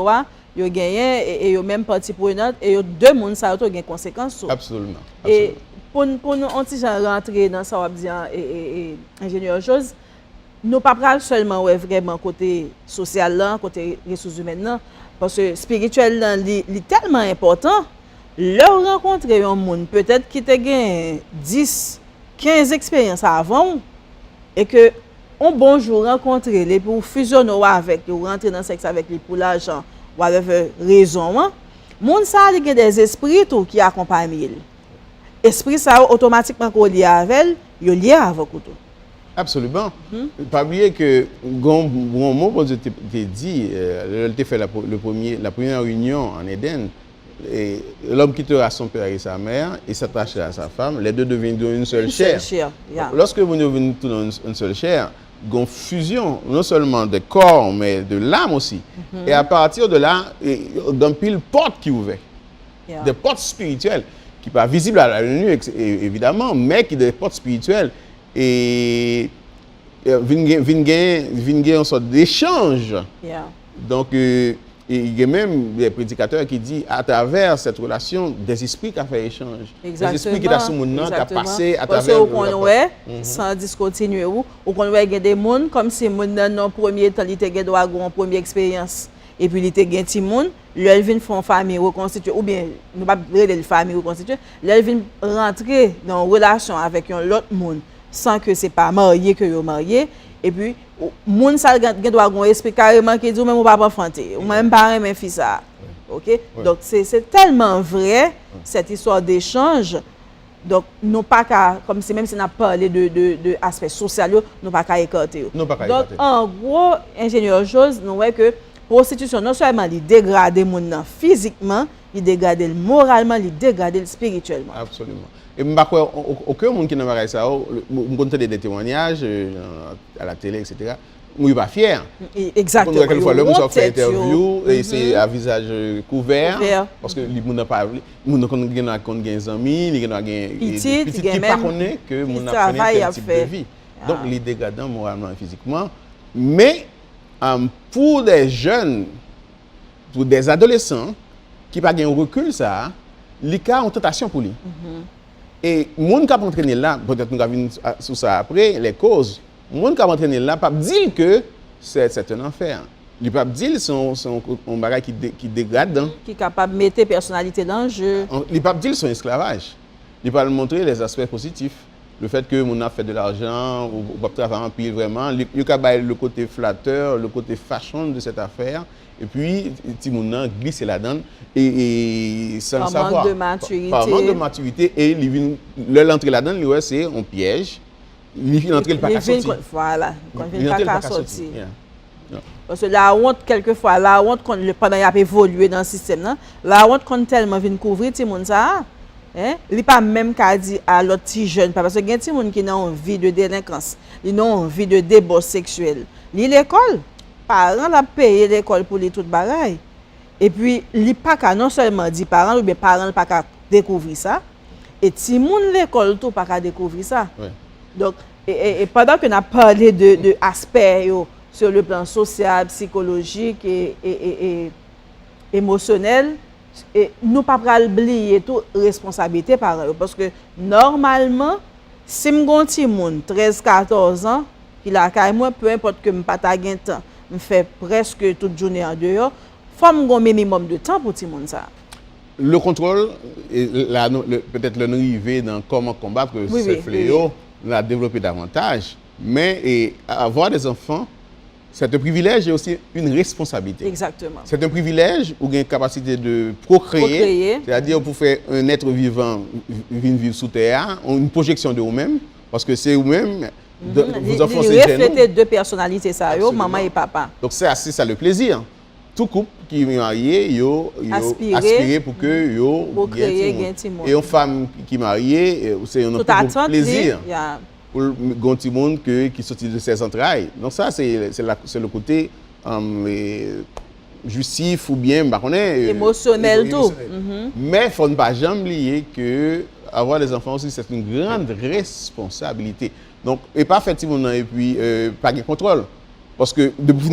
ont gagné et ils ont même partie prenante et deux monde ça a des conséquences. Absolument. Et pour nous rentrer dans ça, on va dire, ingénieur chose, nous ne pas seulement vraiment côté social, côté ressources humaines, parce que spirituel, c'est tellement important. Leur rencontrer un monde, peut-être qui a 10, 15 expériences avant, et que un bon jour rencontrer les pour fusionner avec, ou rentrer dans le sexe avec les pour l'argent, ou avec raison, monde ça a des esprits qui accompagnent. Esprit ça automatiquement qu'on lié avec il lié avec tout. Absolument. Pas oublier que bon mot que je t'ai dit, elle fait la première réunion en Éden, et l'homme quittera son père et sa mère et s'attachera à sa femme, les deux deviendront une seule chair. Lorsque vous devenez une seule chair, il y a une fusion non seulement de corps mais de l'âme aussi. Et à partir de là, il y a une pile porte qui ouvre. Des portes spirituelles qui ne sont pas visibles à la nuit, évidemment, mais qui sont des portes spirituelles. Et viennent une sorte d'échange. Donc, il y a même des prédicateurs qui disent à travers cette relation, des esprits qui ont fait échange. Exactement. Des esprits qui ont sur mon nom, qui ont passé à travers. Parce qu'on sans discontinuer, ou qu'on voit qu'il y a des gens comme si mon nom premier temps, il était droit une première expérience. Et puis, il était un petit monde, ils viennent faire une famille reconstituée, ou bien, nous ne pouvons pas dire une famille reconstituée, ils viennent rentrer dans une relation avec un autre monde, sans que ce n'est pas marié que vous marié. Et puis, le monde, ça doit avoir un esprit carrément qui dit, même on ne va pas enfanter, ou même pas même fils ça. OK? Donc, c'est tellement vrai, cette histoire d'échange. Donc, nous pas qu'à, comme si même si on a parlé de aspects sociaux, nous pas qu'à écarter. Donc, en gros, ingénieur chose, nous voyons que prostitution, non seulement il dégrade les gens physiquement, il dégrade moralement, il dégrade spirituellement. Absolument. Et je crois aucun monde qui n'a pas ça, on compte des témoignages à la télé, etc. Je ne suis pas fier. Exactement. Quelquefois, l'homme s'en fait interview et c'est à visage couvert. Parce que les gens n'ont pas des amis, les gens n'ont qui ne connaissent que les gens n'ont pas tel type de vie. Donc, il est dégradant moralement et physiquement. Mais pour des jeunes, pour des adolescents qui n'ont pas de recul, ça, les cas ont tentation pour lui. Et les gens qui ont entraîné là, peut-être nous avons sur ça après, les causes, les gens qui ont entraîné là, ne peuvent dire que c'est un enfer. Ils ne peuvent dire que c'est un bagage qui dégrade. Qui est capable de mettre la personnalité dans le jeu. Ils ne peuvent dire que c'est un esclavage. Ils peuvent montrer les aspects positifs. le fait que mon a fait de l'argent, ou pas travailler en pile vraiment, le côté flatteur, le côté fashion de cette affaire, et puis Timouna glisse là-dedans et sans le savoir. Par manque de maturité. Par manque de maturité, et l'entrée là-dedans, c'est un piège. L'entrée le pas qu'à sortir. Voilà, quand il vient pas qu'à sortir. Yeah. Parce que la honte, quelquefois, pendant qu'il a évolué dans le système, la honte, quand tellement vient couvrir Timoun ça, il n'est pas même qu'à dire à l'autre petit jeune, parce que il y a des gens qui ont envie de délinquance, ils ont envie de débauche sexuelle. L'école, parents ont payé l'école pour les tout bagaille. Et puis, il n'est pas qu'à non seulement dire parents, ou bien parents ne pas qu'à découvrir ça, et Timoun l'école tout pas qu'à découvrir ça. Ouais. Donc, et pendant qu'on a parlé de aspects sur le plan social, psychologique et émotionnel, et nous ne pouvons pas oublier toute responsabilité par eux. Parce que normalement, si je suis un petit 13-14 ans, qui a moi, peu importe que je n'ai pas de temps, je fais presque toute journée en dehors, il faut un minimum de temps pour tout le monde. Le contrôle, peut-être le arrivé dans comment combattre ce fléau, l'a développé davantage. Mais avoir des enfants, c'est un privilège et aussi une responsabilité. Exactement. C'est un privilège ou une capacité de procréer. C'est-à-dire pour faire un être vivant vivre sous terre, une projection de vous-même, parce que c'est vous-même, vos enfants, c'est refléter deux personnalités, ça, maman et papa. Donc c'est ça le plaisir. Tout couple qui est marié, yo aspire pour que yo gagne. Et une femme qui est mariée, c'est un plaisir. Pour le petit monde qui sortit de ses entrailles. Donc ça, c'est le côté justif ou bien émotionnel tout. Mais il ne faut pas jamais oublier que avoir des enfants aussi, c'est une grande responsabilité. Donc, et pas effectivement, et puis pas de contrôle. Parce que depuis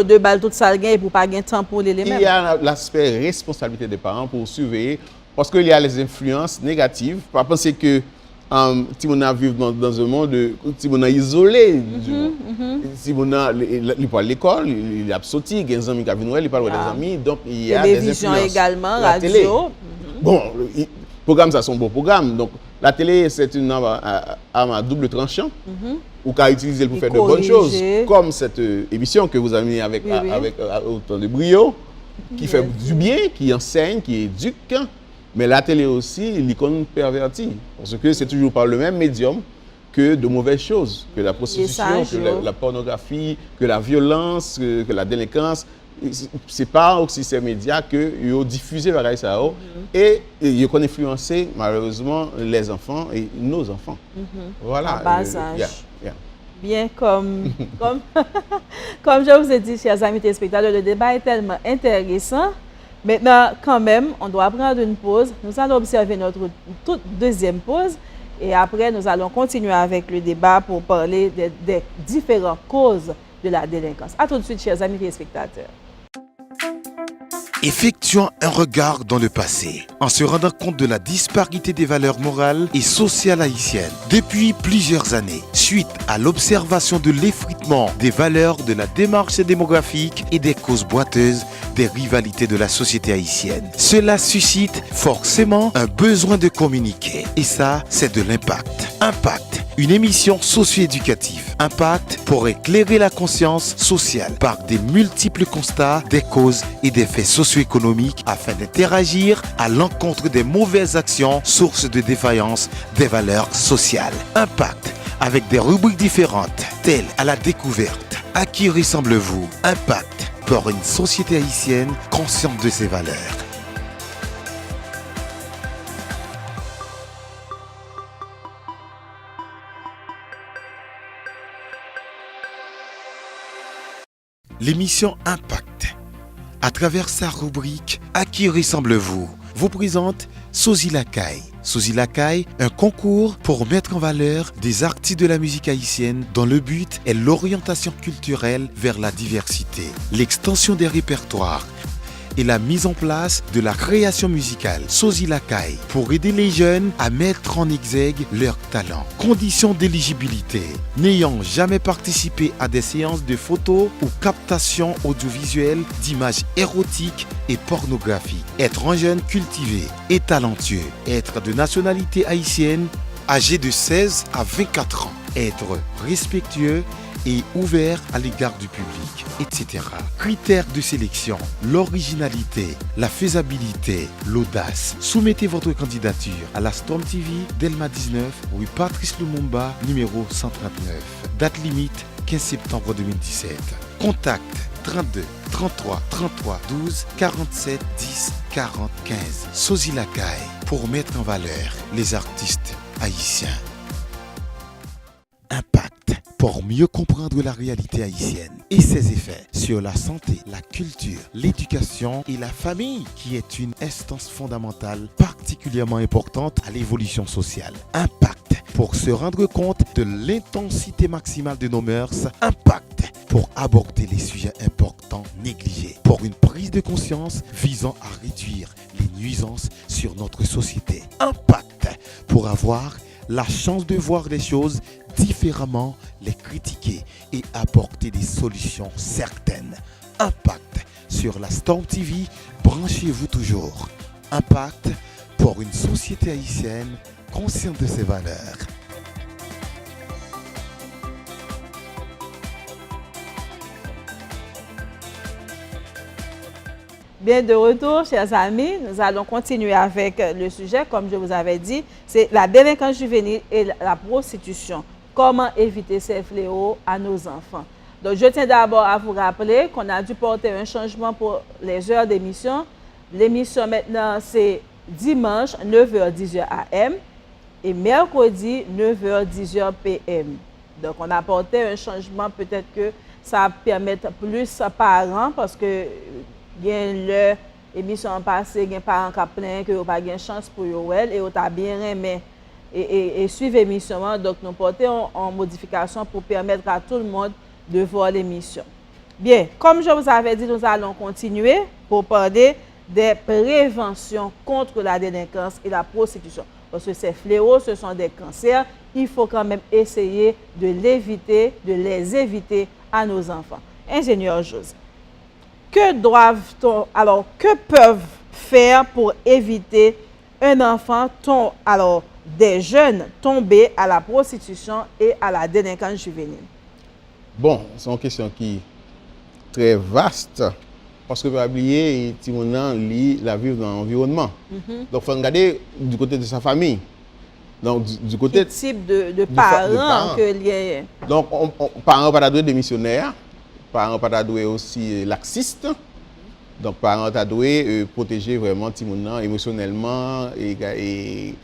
deux balles toutes ça gain pour pas gagner temps pour les mêmes. Il y a l'aspect responsabilité des parents pour surveiller, parce qu'il y a les influences négatives. Pas penser que Timona vit dans un monde isolé du monde. Timona, il parle à l'école, il a sorti, il y a des amis qui viennent, il parle des amis, donc il y a des influences. Également, la radio. Télé. Bon, les programmes, ça sont bons programmes. Donc la télé, c'est une arme à double tranchant, ou qu'à utiliser pour faire de bonnes choses, comme cette émission que vous avez mis avec autant de brio, qui fait du bien, qui enseigne, qui éduque. Mais la télé aussi, l'icône pervertie. Parce que c'est toujours par le même médium que de mauvaises choses, que la prostitution, que la pornographie, que la violence, que la délinquance. C'est par aussi ces médias qu'ils ont diffusé ça et ils ont influencé malheureusement les enfants et nos enfants. Voilà. En bas âge. Bien comme je vous ai dit, chers amis téléspectateurs, le débat est tellement intéressant. Maintenant, quand même, on doit prendre une pause. Nous allons observer notre toute deuxième pause et après, nous allons continuer avec le débat pour parler des différentes causes de la délinquance. À tout de suite, chers amis téléspectateurs. Effectuons un regard dans le passé, en se rendant compte de la disparité des valeurs morales et sociales haïtiennes. Depuis plusieurs années, suite à l'observation de l'effritement des valeurs de la démarche démographique et des causes boiteuses des rivalités de la société haïtienne, cela suscite forcément un besoin de communiquer. Et ça, c'est de l'impact. Impact, une émission socio-éducative. Impact pour éclairer la conscience sociale par des multiples constats, des causes et des faits socio-économiques afin d'interagir à l'encontre des mauvaises actions, sources de défaillance des valeurs sociales. Impact, avec des rubriques différentes, telles à la découverte. À qui ressemblez-vous? Impact, pour une société haïtienne consciente de ses valeurs. L'émission Impact, à travers sa rubrique « À qui ressemblez-vous ?», vous présente Sozy Lacaille. Sozy Lacaille, un concours pour mettre en valeur des artistes de la musique haïtienne dont le but est l'orientation culturelle vers la diversité, l'extension des répertoires et la mise en place de la création musicale. Sozy Lacaille, pour aider les jeunes à mettre en exergue leurs talents. Conditions d'éligibilité: n'ayant jamais participé à des séances de photos ou captation audiovisuelle d'images érotiques et pornographiques. Être un jeune cultivé et talentueux. Être de nationalité haïtienne âgés de 16 à 24 ans. Être respectueux et ouvert à l'égard du public, etc. Critères de sélection, l'originalité, la faisabilité, l'audace. Soumettez votre candidature à la Storm TV, Delma 19, rue Patrice Lumumba, numéro 139. Date limite 15 septembre 2017. Contact 32 33 33 12 47 10 40 15. Sosie Lacaille pour mettre en valeur les artistes haïtiens. Impact pour mieux comprendre la réalité haïtienne et ses effets sur la santé, la culture, l'éducation et la famille, qui est une instance fondamentale particulièrement importante à l'évolution sociale. Impact pour se rendre compte de l'intensité maximale de nos mœurs. Impact pour aborder les sujets importants négligés. Pour une prise de conscience visant à réduire les nuisances sur notre société. Impact pour avoir la chance de voir les choses différemment, les critiquer et apporter des solutions certaines. Impact sur la Storm TV, branchez-vous toujours. Impact pour une société haïtienne consciente de ses valeurs. Bien, de retour, chers amis, nous allons continuer avec le sujet, comme je vous avais dit, c'est la délinquance juvénile et la prostitution. Comment éviter ces fléaux à nos enfants? Donc, je tiens d'abord à vous rappeler qu'on a dû porter un changement pour les heures d'émission. L'émission maintenant, c'est dimanche, 9h-10h AM et mercredi, 9h-10h PM. Donc, on a porté un changement, peut-être que ça va permettre plus parents parce que gen le émission passée, gen parents qui plein que pas gen chance pour yo et on t'a bien aimé et suivre l'émission, donc nous portons en modification pour permettre à tout le monde de voir l'émission. Bien, comme je vous avais dit, nous allons continuer pour parler des préventions contre la délinquance et la prostitution. Parce que ces fléaux, ce sont des cancers, il faut quand même essayer de l'éviter, de les éviter à nos enfants. Ingénieur José, que peuvent faire pour éviter un enfant, des jeunes tomber à la prostitution et à la délinquance juvénile? Bon, c'est une question qui est très vaste parce que vous oublier que la vie dans l'environnement. Donc, il faut regarder du côté de sa famille. Donc, du côté quel type de parents que lié. Donc, parents pas doué de missionnaires, parents pas doué aussi laxistes. Donc, parents pas doué protéger vraiment Timoun émotionnellement et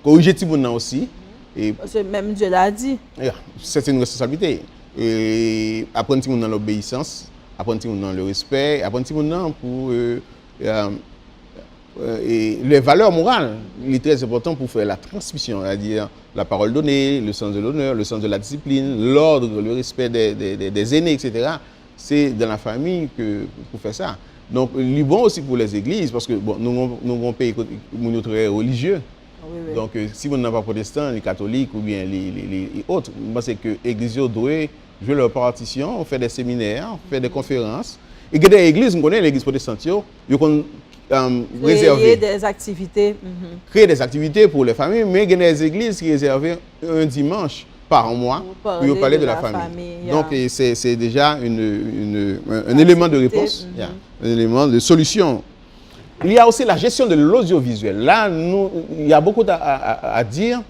corriger Timoun aussi. Et parce que même Dieu l'a dit. C'est une responsabilité. Et apprendre Timoun dans l'obéissance, apprendre Timoun dans le respect, apprendre Timoun pour et les valeurs morales, il est très important pour faire la transmission, c'est-à-dire la parole donnée, le sens de l'honneur, le sens de la discipline, l'ordre, le respect des aînés, etc. C'est dans la famille que pour faire ça. Donc, il est bon aussi pour les églises, parce que bon, nous avons un pays très religieux. Oui. Donc, si vous n'êtes pas protestant, les catholiques ou bien les autres, je pense que l'église doit jouer leur partition, faire des séminaires, faire des conférences. Et que des églises, nous connaissons l'église protestante, réserver des activités. Créer des activités pour les familles, mais il y a des églises qui réservent un dimanche par mois pour parler de la famille. Donc, c'est déjà un élément de réponse, un élément de solution. Il y a aussi la gestion de l'audiovisuel. Là, il y a beaucoup à dire.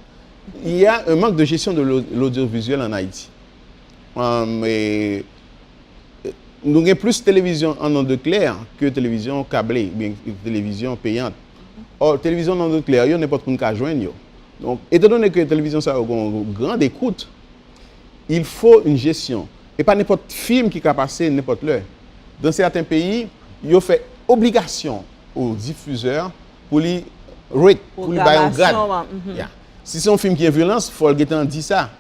Il y a un manque de gestion de l'audiovisuel en Haïti. Nous avons plus de télévision en ondes claires que télévision câblée, bien télévision payante. Or, télévision en ondes claires, il n'y a pas de monde qui joindre. Donc, étant donné que la télévision a une grande écoute, il faut une gestion. Et pas n'importe film qui peut passer n'importe l'heure. Dans certains pays, il y a fait obligation aux diffuseurs pour lui rate, pour lui bailler un grade. Si c'est un film qui est violence, il faut le dire ça.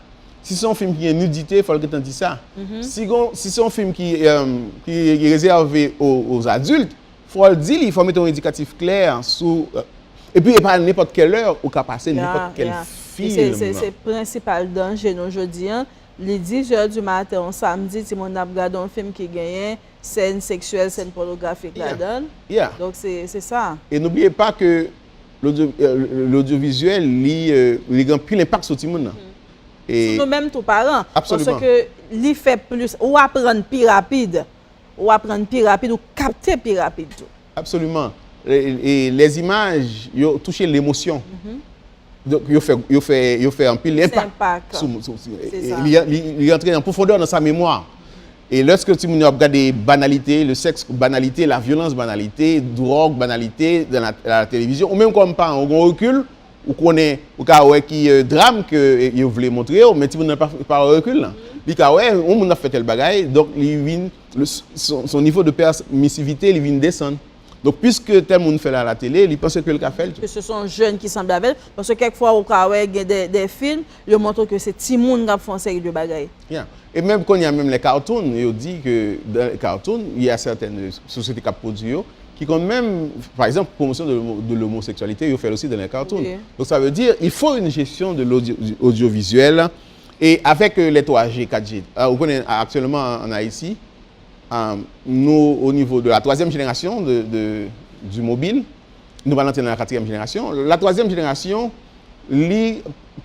Si c'est un film qui est nudité, il faut le dire ça. Si c'est un film qui est réservé aux adultes, il faut le dire, il faut mettre un indicatif clair sous. Et puis, pas n'importe quelle heure ou qu'à passer n'importe quel film. C'est le principal danger aujourd'hui. Les 10 heures du matin, on samedi, si on a regardé un film qui gagne, scène sexuelle, scène pornographique là-dedans. Donc, c'est ça. Et n'oubliez pas que l'audiovisuel, il a plus l'impact sur tout le monde. Et nous-mêmes, tous parents. Absolument. Parce que il fait plus, ou apprendre plus rapide, ou capter plus rapide. Absolument. Et les images, ils ont touché l'émotion. Donc, ils ont fait un peu l'impact. Il est entré en profondeur dans sa mémoire. Et lorsque tu regardes des banalités, le sexe, banalité, la violence, banalité, drogue, banalité dans la télévision, ou même comme parent, on recule, ou qu'on est au cas où qui drame que il voulait montrer, mais tu n'as pas recul. Il dit ouais, on a fait tel bagaille, donc son niveau de permissivité, il vient descendre. Donc, puisque tel monde fait la télé, il pense que le cas fait. Que ce sont jeunes qui semblent avec, parce que quelquefois, au cas où il y a des films, ils montrent que c'est petit monde qui font une série de bagailles. Yeah. Et même quand il y a même les cartoons, ils disent que dans les cartoons, il y a certaines sociétés qui produisent qui quand même, par exemple, promotion de l'homosexualité, ils font aussi dans les cartoons. Oui. Donc, ça veut dire qu'il faut une gestion de l'audiovisuel. Et avec les 3G, 4G, vous connaissez actuellement en Haïti, nous, au niveau de la 3e génération du mobile, nous allons entrer dans la 4e génération. La 3e génération, lui,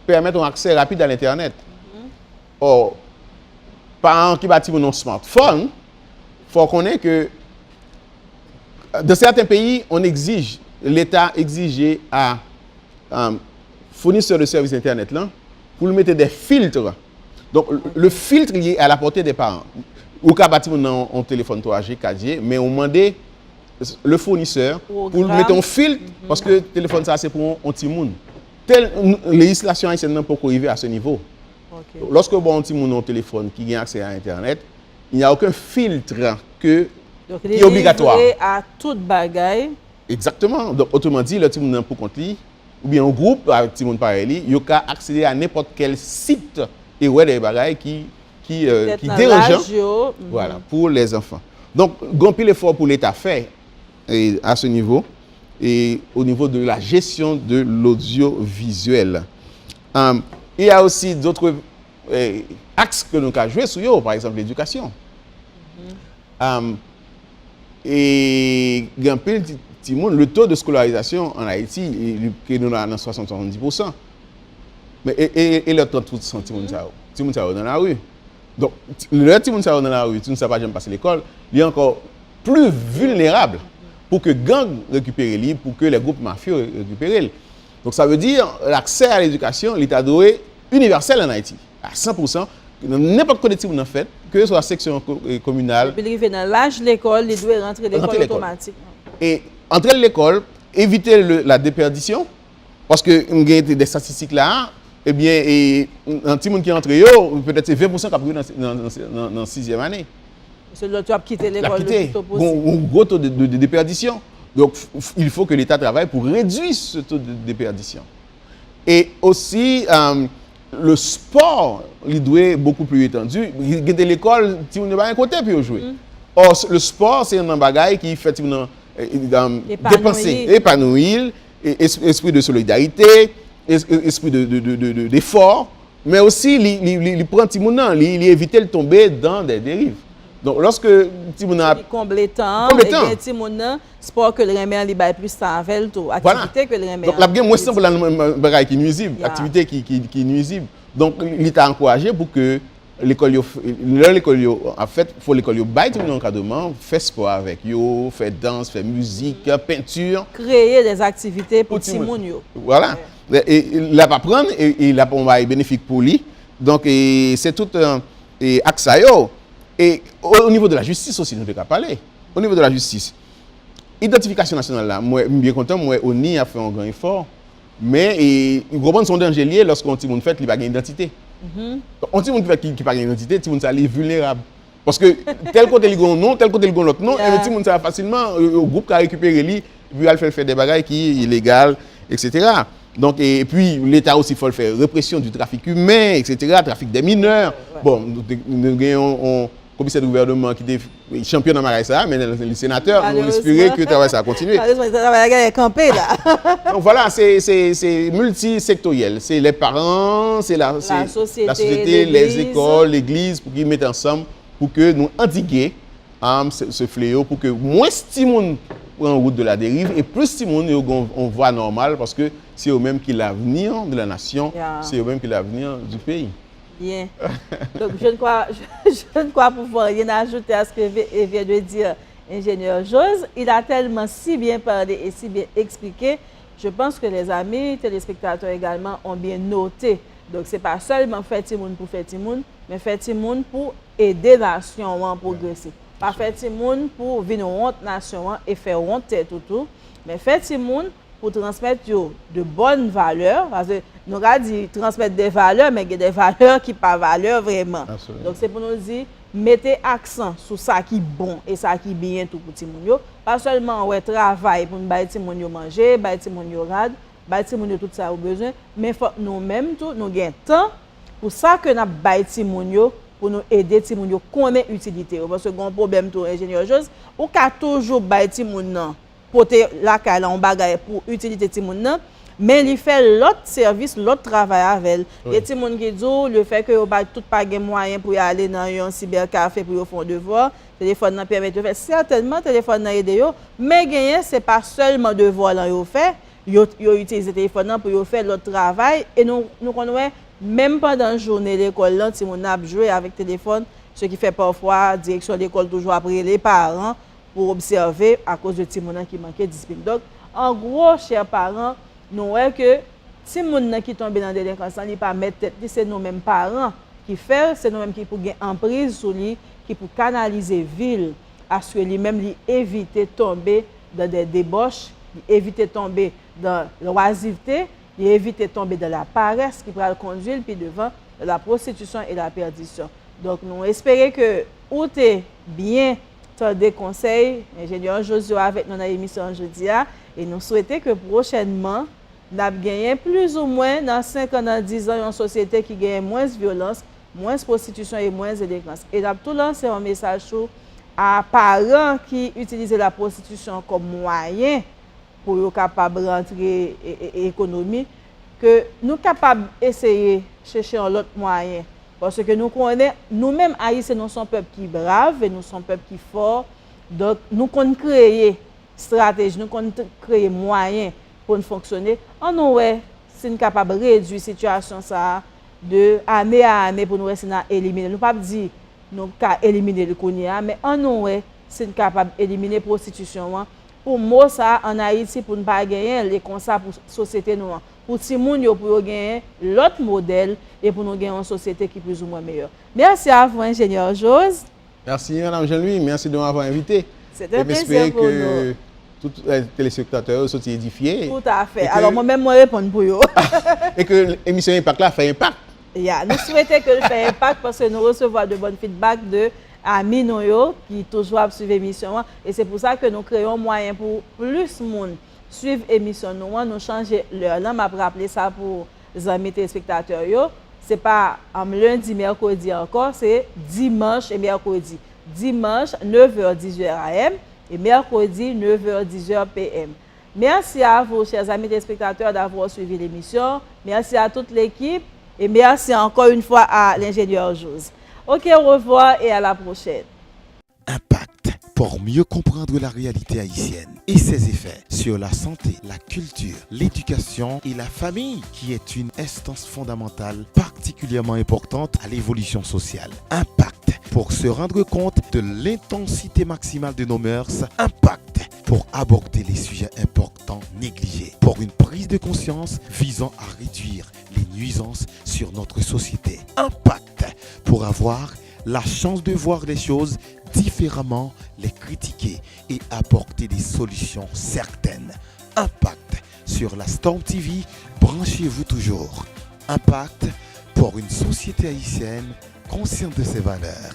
permet un accès rapide à l'Internet. Or, par qui bâtit mon smartphone, il faut connaître que dans certains pays, on exige, l'État exige à fournisseurs de services Internet là, pour lui mettre des filtres. Donc, le filtre lié à la portée des parents. Ou qu'à bâtir un téléphone 3G, 4G, mais on demande le fournisseur pour mettre un filtre, parce que le téléphone, ça, c'est pour un petit monde. Telle législation haïtienne n'a pas arrivé à ce niveau. Okay. Lorsque bon, un petit monde a un téléphone qui a accès à Internet, il n'y a aucun filtre qui est obligatoire. À toute bagaille. Exactement. Donc, autrement dit, le petit monde n'a pas compte lui, ou bien un groupe avec petit monde pareil, il peut accéder à n'importe quel site et ouais des bagailles qui dérangeant voilà, pour les enfants. Donc, grand pile effort pour l'État fait à ce niveau et au niveau de la gestion de l'audiovisuel. Il y a aussi d'autres axes que nous avons joué sur eux, par exemple l'éducation. Et grand pile, le taux de scolarisation en Haïti, que nous avons 60-70%. Mais et le 30% de dans la rue. Donc, le petit monde dans la rue, tu ne sais pas jamais passer l'école, il est encore plus vulnérable pour que gang récupère lui, pour que les groupes mafieux récupèrent. Donc, ça veut dire l'accès à l'éducation, l'État doit être universel en Haïti, à 100%, n'importe quel type de fait, que ce soit section communale. Et puis, il arrive dans l'âge de l'école, il doit rentrer l'école automatiquement. Et entrer l'école, éviter la déperdition, parce que il y a des statistiques là. Eh bien, un petit monde qui est entré, peut-être c'est 20% qui a pris dans la 6e année. C'est le tu as quitté l'école le plus tôt possible. Un gros taux de déperdition. Donc, il faut que l'État travaille pour réduire ce taux de déperdition. Et aussi, le sport, il doit être beaucoup plus étendu. L'école, tu n'as pas un côté pour jouer. Or, le sport, c'est un bagage qui fait dépenser, épanouir, esprit de solidarité, esprit d'effort, mais aussi il prend Timouna, il évite de tomber dans des dérives. Donc lorsque Timouna a complétant et Timouna sport que le remet il bail plus temps avec tout activité que le remet. Donc la bien moins simple la bagaille qui nuisible, activité qui nuisible. Donc il t'a encouragé pour que l'école en fait faut l'école yo bail un encadrement, fait sport avec yo, fait danse, fait musique, peinture, créer des activités pour Timoun yo. Voilà. Et il va prendre et là on va bénéfique pour lui. Donc c'est tout un axe à yo. Et au niveau de la justice aussi nous devons parler. Au niveau de la justice, identification nationale là, moi bien content, moi ONI a fait un grand effort, mais il comprend son danger lié lorsqu'on petit monde fait il pas gain identité. On petit monde fait qui pas gain identité, petit monde ça est vulnérable. Parce que tel côté il gon non, tel côté il gon l'autre non, et petit monde ça facilement au groupe qui a récupéré lui, puis il fait des bagages qui est illégal, etc. Donc, et puis l'État aussi faut le faire, répression du trafic humain, etc., trafic des mineurs. Bon, nous avons un commissaire de gouvernement qui est champion dans ça, mais les sénateurs ont espéré que ça va continuer. Donc voilà, c'est multisectoriel. C'est les parents, c'est la société, les écoles, l'église, pour qu'ils mettent ensemble, pour que nous endiguions ce fléau, pour que moins de monde prend route de la dérive et plus si on voit normal parce que c'est eux-mêmes qui l'avenir de la nation, c'est eux-mêmes qui l'avenir du pays. Bien. Donc, je ne crois pouvoir rien ajouter à ce que vient de dire ingénieur Jose. Il a tellement si bien parlé et si bien expliqué. Je pense que les amis téléspectateurs également ont bien noté. Donc, ce n'est pas seulement faire Timoun pour faire Timoun, mais faire Timoun pour aider la nation à progresser. Pas faire Timoun pour venir honte nation et faire honte tout, mais faire Timoun pour transmettre de bonnes valeurs. Parce que nous avons dit transmettre des valeurs, mais il y a des valeurs qui n'ont pas valeur vraiment. Absolument. Donc, c'est pour nous dire, mettez accent sur ça qui est bon et ça qui est bien tout pour Timoun. Pas seulement ouais, travail pour nous faire Timoun manger, faire Timoun rad, faire Timoun tout ça au besoin, mais faut nous-mêmes tout nous avons temps pour ça que nous avons Timoun pour nous aider Timoun connaître l'utilité. Parce que un problème tout ingénieur Jose, ou qu'a toujours faire Timoun porter la cale en bagaille pour utiliser Timoun, mais il fait l'autre service, l'autre travail avec elle. Et Timoun qui dit le fait que pas tout pas de moyens pour y aller dans un cybercafé pour faire devoir, téléphone n'a permet de faire certainement téléphone n'a aider yo, mais gagner c'est pas seulement devoir là yo fait, yo utilise téléphone pour faire l'autre travail et nous connaissons même pendant la journée l'école là Timoun a joué avec téléphone, ce qui fait parfois direction de l'école toujours après les parents pour observer à cause de Timoun qui manquait de discipline. Donc, en gros, chers parents, nous voyons que Timoun qui tombe dans la délinquance, il ne pas mettre tête, c'est nous-mêmes parents qui font, c'est nous-mêmes qui pour gagner emprise sur lui, qui pour canaliser ville, à ce que lui-même éviter de tomber dans des débauches, éviter de tomber dans l'oisiveté, éviter de tomber dans la paresse qui pourra le conduire puis devant la prostitution et la perdition. Donc, nous espérons que vous êtes bien des conseils, ingénieur Josio avec nous dans l'émission aujourd'hui et nous souhaitons que prochainement, nous gagnions plus ou moins dans 5 ans, dans 10 ans, une société qui gagne moins de violence, moins de prostitution et moins de délinquance. Et nous avons tout lancé un message à parents qui utilisent la prostitution comme moyen pour être capables de rentrer l'économie, que nous sommes capables d'essayer de chercher un autre moyen. Parce que nous connaissons, nous-mêmes, Haïtiens, nous sommes un peuple qui est brave et nous sommes un peuple qui est fort. Donc, nous connaissons créer stratégie, nous connaissons créer moyens pour nous fonctionner. En nous, si nous sommes capables de réduire la situation ça, de année à année pour nous éliminer. Nous ne pouvons pas dire que nous pouvons éliminer le Kounia, mais en nous, si nous sommes capables d'éliminer la prostitution, pour moi, ça, en Haïti, pour ne pas gagner les conseils pour la société noire. Pour Timoun, pour gagner l'autre modèle et pour nous gagner une société qui est plus ou moins meilleure. Merci à vous, ingénieur Jose. Merci, Mme Jean-Louis. Merci de m'avoir invité. C'est un plaisir pour nous. Que tous les téléspectateurs sont édifiés. Tout à fait. Alors, moi-même, moi, répondre pour eux. Et que l'émission Impact là fait impact. Nous souhaitons que le fait impact parce que nous recevons de bons feedbacks de amis qui toujours suivent l'émission. Et c'est pour ça que nous créons moyen pour plus de monde suivre l'émission. Nous changer l'heure. Là, je vais rappeler ça pour les amis téléspectateurs. Ce n'est pas lundi, mercredi encore, c'est dimanche et mercredi. Dimanche, 9h-10h AM et mercredi, 9h-10h PM. Merci à vous, chers amis téléspectateurs, d'avoir suivi l'émission. Merci à toute l'équipe et merci encore une fois à l'ingénieur Jose. Ok, au revoir et à la prochaine. Impact pour mieux comprendre la réalité haïtienne et ses effets sur la santé, la culture, l'éducation et la famille qui est une instance fondamentale particulièrement importante à l'évolution sociale. Impact pour se rendre compte de l'intensité maximale de nos mœurs. Impact pour aborder les sujets importants négligés. Pour une prise de conscience visant à réduire les nuisances sur notre société. Impact pour avoir la chance de voir les choses différemment, les critiquer et apporter des solutions certaines. Impact sur la Storm TV, branchez-vous toujours. Impact pour une société haïtienne consciente de ses valeurs.